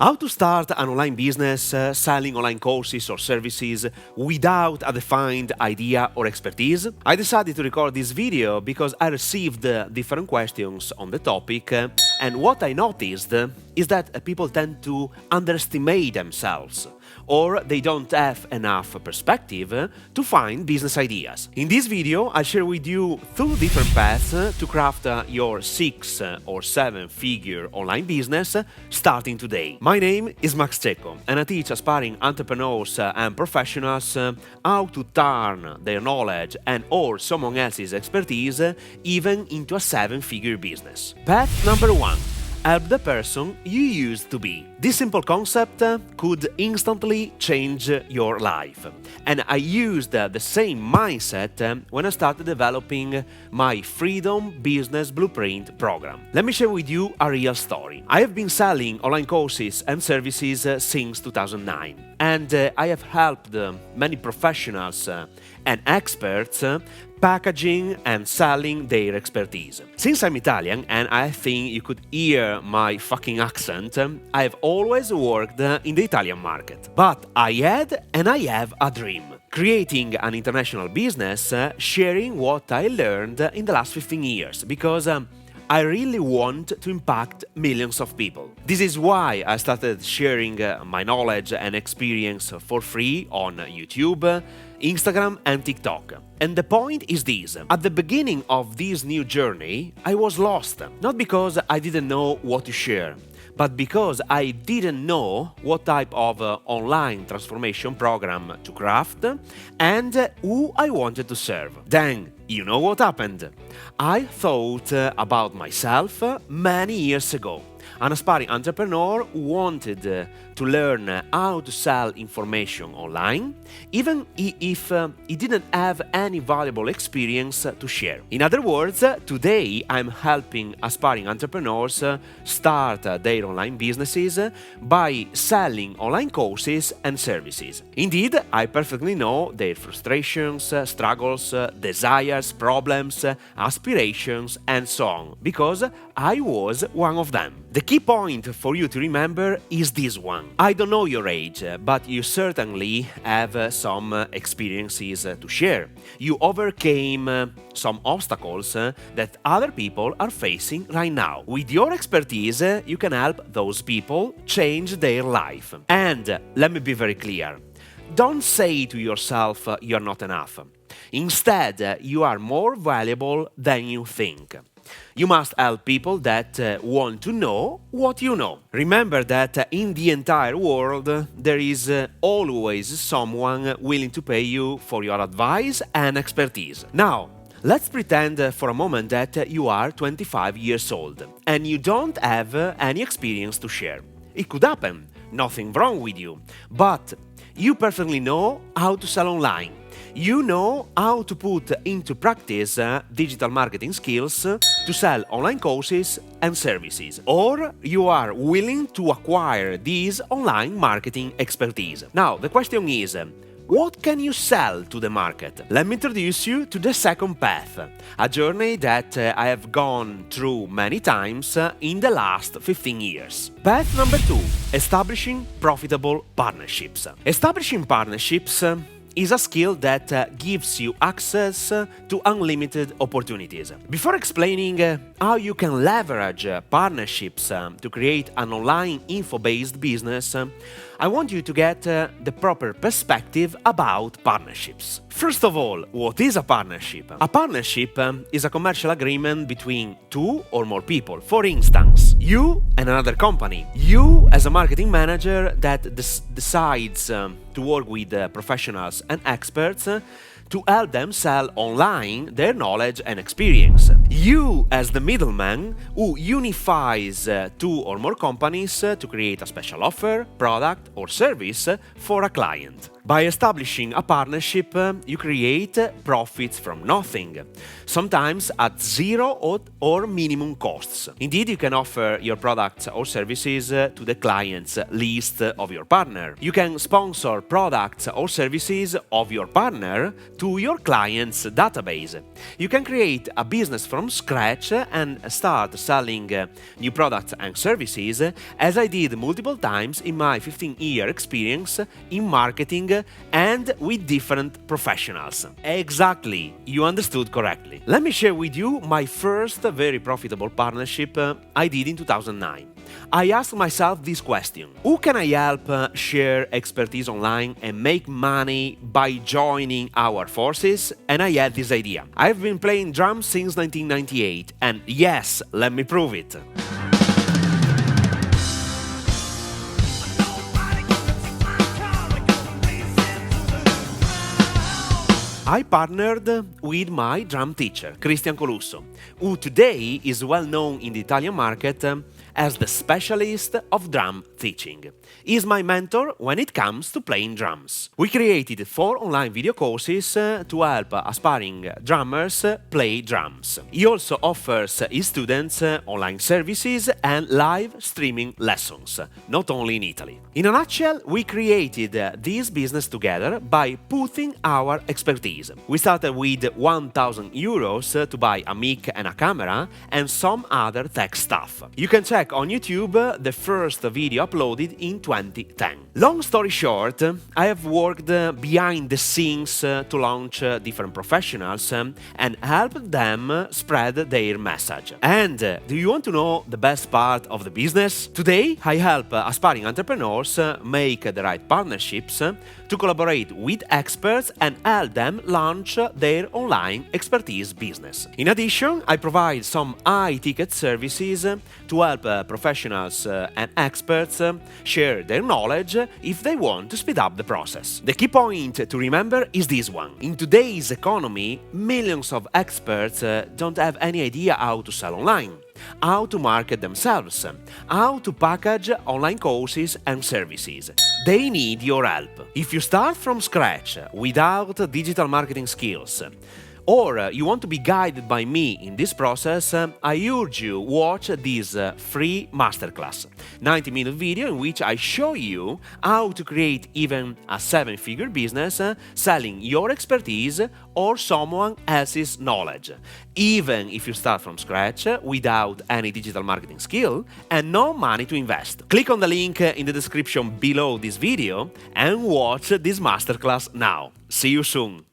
How to start an online business selling online courses or services without a defined idea or expertise? I decided to record this video because I received different questions on the topic, and what I noticed is that people tend to underestimate themselves, or they don't have enough perspective to find business ideas. In this video, I'll share with you 2 different paths to craft your 6 or 7 figure online business starting today. My name is Max Cecco, and I teach aspiring entrepreneurs and professionals how to turn their knowledge and or someone else's expertise even into a 7-figure business. Path number 1. Help the person you used to be. This simple concept could instantly change your life. And I used the same mindset when I started developing my Freedom Business Blueprint program. Let me share with you a real story. I have been selling online courses and services since 2009. And I have helped many professionals and experts packaging and selling their expertise. Since I'm Italian, and I think you could hear my fucking accent, I've always worked in the Italian market. But I had and I have a dream. Creating an international business, sharing what I learned in the last 15 years, because I really want to impact millions of people. This is why I started sharing my knowledge and experience for free on YouTube, Instagram and TikTok. And the point is this: at the beginning of this new journey, I was lost. Not because I didn't know what to share, but because I didn't know what type of online transformation program to craft and who I wanted to serve. Then, you know what happened? I thought about myself many years ago. An aspiring entrepreneur who wanted to learn how to sell information online, even if he didn't have any valuable experience to share. In other words, today I'm helping aspiring entrepreneurs start their online businesses by selling online courses and services. Indeed, I perfectly know their frustrations, struggles, desires, problems, aspirations, and so on, because I was one of them. The key point for you to remember is this one. I don't know your age, but you certainly have some experiences to share. You overcame some obstacles that other people are facing right now. With your expertise, you can help those people change their life. And let me be very clear. Don't say to yourself you're not enough. Instead, you are more valuable than you think. You must help people that want to know what you know. Remember that in the entire world, there is always someone willing to pay you for your advice and expertise. Now, let's pretend for a moment that you are 25 years old and you don't have any experience to share. It could happen, nothing wrong with you, but you perfectly know how to sell online. You know how to put into practice digital marketing skills to sell online courses and services, or you are willing to acquire this online marketing expertise. Now, the question is, what can you sell to the market? Let me introduce you to the second path, a journey that I have gone through many times in the last 15 years. Path number 2, establishing profitable partnerships. Establishing partnerships is a skill that gives you access to unlimited opportunities. Before explaining how you can leverage partnerships to create an online info-based business, I want you to get the proper perspective about partnerships. First of all, what is a partnership? A partnership is a commercial agreement between 2 or more people. For instance, you and another company. You as a marketing manager that decides to work with professionals and experts to help them sell online their knowledge and experience. You as the middleman who unifies 2 or more companies to create a special offer, product or service for a client. By establishing a partnership, you create profits from nothing, sometimes at zero or minimum costs. Indeed, you can offer your products or services to the clients list of your partner. You can sponsor products or services of your partner to your client's database. You can create a business from scratch and start selling new products and services, as I did multiple times in my 15-year experience in marketing and with different professionals. Exactly, you understood correctly. Let me share with you my first very profitable partnership I did in 2009. I asked myself this question: who can I help share expertise online and make money by joining our forces? And I had this idea. I've been playing drums since 1998, and yes, let me prove it. I partnered with my drum teacher, Cristian Colusso, who today is well known in the Italian market as the specialist of drum teaching. He is my mentor when it comes to playing drums. We created 4 online video courses to help aspiring drummers play drums. He also offers his students online services and live streaming lessons, not only in Italy. In a nutshell, we created this business together by putting our expertise. We started with 1,000 euros to buy a mic and a camera and some other tech stuff. You can check on YouTube the first video uploaded in 2010. Long story short, I have worked behind the scenes to launch different professionals and help them spread their message. And do you want to know the best part of the business? Today, I help aspiring entrepreneurs make the right partnerships to collaborate with experts and help them launch their online expertise business. In addition, I provide some high-ticket services to help professionals and experts share their knowledge if they want to speed up the process. The key point to remember is this one. In today's economy, millions of experts don't have any idea how to sell online, how to market themselves, how to package online courses and services. They need your help. If you start from scratch without digital marketing skills, or you want to be guided by me in this process, I urge you watch this free masterclass, 90-minute video in which I show you how to create even a 7-figure business selling your expertise or someone else's knowledge, even if you start from scratch without any digital marketing skill and no money to invest. Click on the link in the description below this video and watch this masterclass now. See you soon!